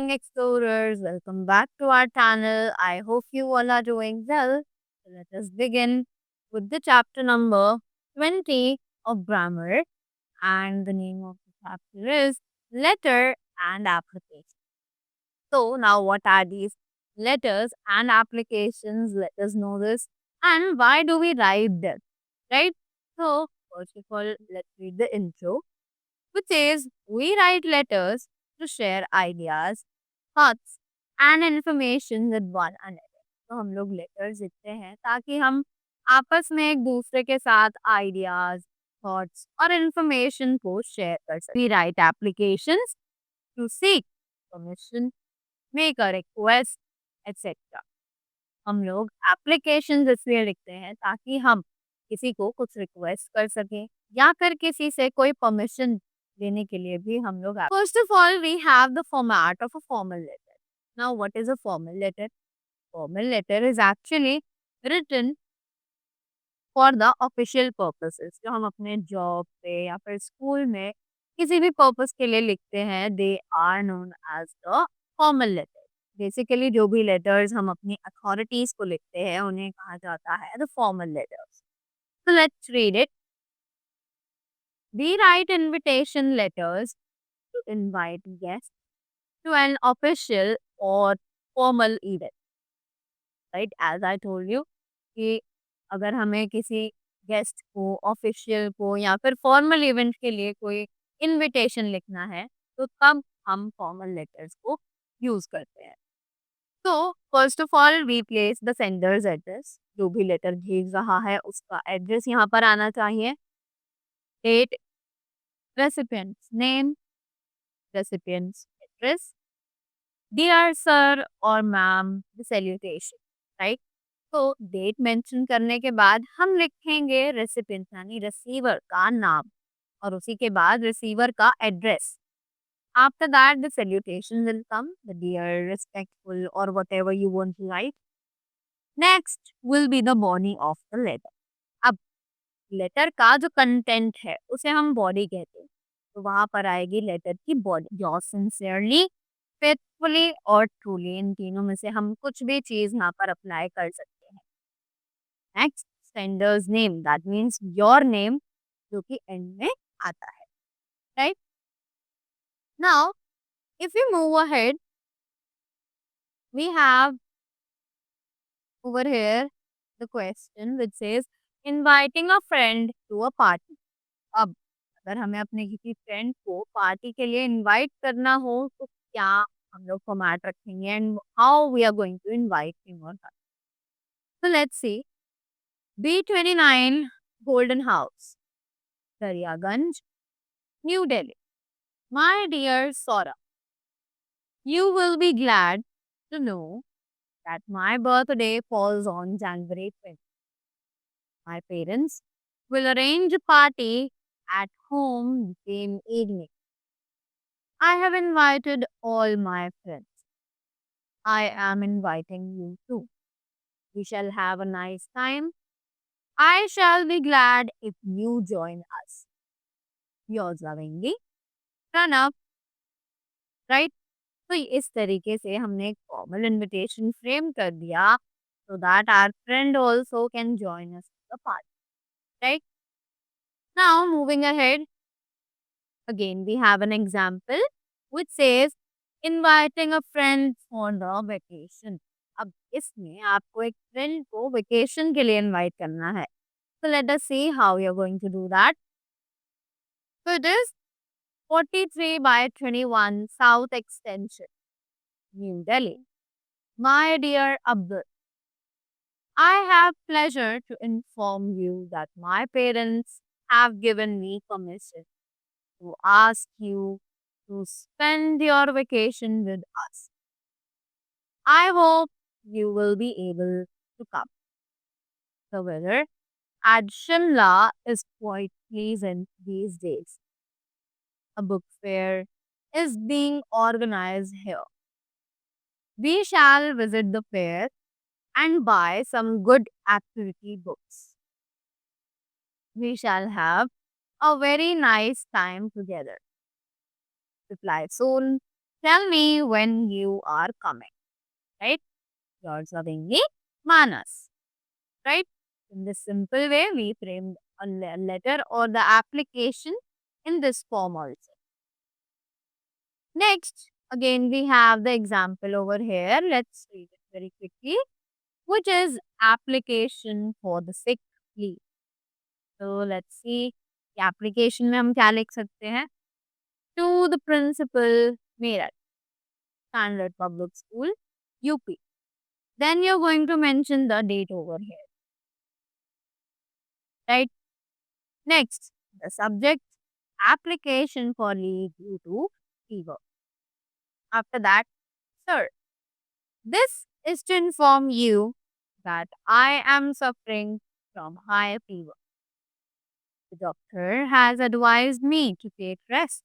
young explorers, welcome back to our channel. I hope you all are doing well. So let us begin with the chapter number 20 of grammar, and the name of the chapter is Letter and Application. So, now what are these letters and applications? Let us know this. And why do we write them? Right? So, first of all, let's read the intro, which says we write letters to share ideas, thoughts and information with one another. तो हम लोग letters लिखते हैं ताकि हम आपस में एक दूसरे के साथ आइडियाज, थॉट्स और इंफॉर्मेशन को शेयर कर सकें. We write applications to seek permission, make a request etcetera. हम लोग एप्लीकेशंस इसलिए लिखते हैं ताकि हम किसी को कुछ रिक्वेस्ट कर सकें या फिर किसी से कोई परमिशन लेने के लिए भी हम लोग. First of all we have the format of a formal letter. Now what is a formal letter? Formal letter is actually written for the official purposes. जो हम अपने जॉब पे या फिर स्कूल में किसी भी पर्पस के लिए लिखते हैं, they are known as the formal letter. Basically जो भी लेटर्स हम अपनी अथॉरिटीज को लिखते हैं उन्हें कहा जाता है the formal letters. So let's read it. We write invitation letters to invite guests to an official or formal event. Right? As I told you कि अगर हमें किसी गेस्ट को, ऑफिशियल को या फिर फॉर्मल इवेंट के लिए कोई इनविटेशन लिखना है, तो तब हम फॉर्मल लेटर्स को यूज करते हैं. तो first of all we place the sender's address. जो भी लेटर भेज रहा है उसका एड्रेस यहाँ पर आना चाहिए. Date, recipient's name, recipient's address, dear sir और मैम, द सैल्यूटेशन. राइट? तो डेट मेंशन करने के बाद हम लिखेंगे रेसिपिएंट यानी रिसीवर का नाम और उसी के बाद रिसीवर का address. After that the salutation will come, the dear, respectful और whatever you want to write. Next will be the body of the letter. अब लेटर का जो कंटेंट है उसे हम बॉडी कहते हैं. तो वहां पर आएगी लेटर की बॉडी. योर सिंसियरली, फेथफुली और ट्रूली, इन तीनों में से हम कुछ भी चीज यहाँ पर अप्लाई कर सकते हैं. Next, sender's name, that means your name, जो कि एंड में आता है. Right? Now if you move ahead, we have over here the question which says inviting a friend to a party. अब अगर हमें अपने किसी फ्रेंड को पार्टी के लिए इनवाइट करना हो तो क्या हम लोग फॉर्मेट रखेंगे and how we are going to invite him और her. So let's see. B29 Golden House, Daryaganj, New Delhi. My dear Sora, you will be glad to know that my birthday falls on January 20th. My parents will arrange a party at home the same evening. I have invited all my friends. I am inviting you too. We shall have a nice time. I shall be glad if you join us. Yours lovingly, Pranab. Right? तो इस तरीके से हमने एक formal invitation frame कर दिया so that our friend also can join us in the party. Right? Now moving ahead, again we have an example which says inviting a friend for the vacation. अब इसमें आपको एक friend को vacation के लिए invite करना है. So let us see how you are going to do that. So it is 43/21 South Extension, New Delhi. My dear Abdul, I have pleasure to inform you that my parents have given me permission to ask you to spend your vacation with us. I hope you will be able to come. The weather at Shimla is quite pleasant these days. A book fair is being organized here. We shall visit the fair and buy some good activity books. We shall have a very nice time together. Reply soon. Tell me when you are coming, right? Yours lovingly, Manas, right? In this simple way, we framed a letter or the application in this form also. Next, again, we have the example over here. Let's read it very quickly, which is application for the sick leave. So let's see, कि application में हम क्या लिख सकते हैं? To the principal, Meerut, Standard Public School, UP. Then you're going to mention the date over here, right? Next, the subject, application for leave due to fever. After that, sir, this is to inform you that I am suffering from high fever. The doctor has advised me to take rest.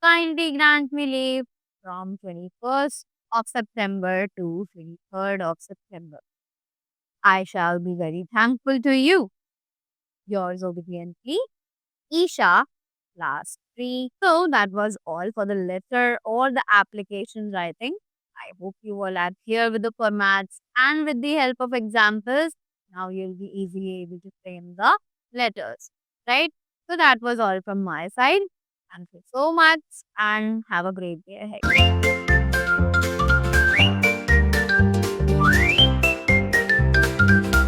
Kindly grant me leave from 21st of September to 23rd of September. I shall be very thankful to you. Yours obediently, Isha, class 3. So that was all for the letter or the application writing. I hope you all are here with the formats and with the help of examples. Now you'll be easily able to frame the letters, right? So that was all from my side. Thank you so much and have a great day ahead.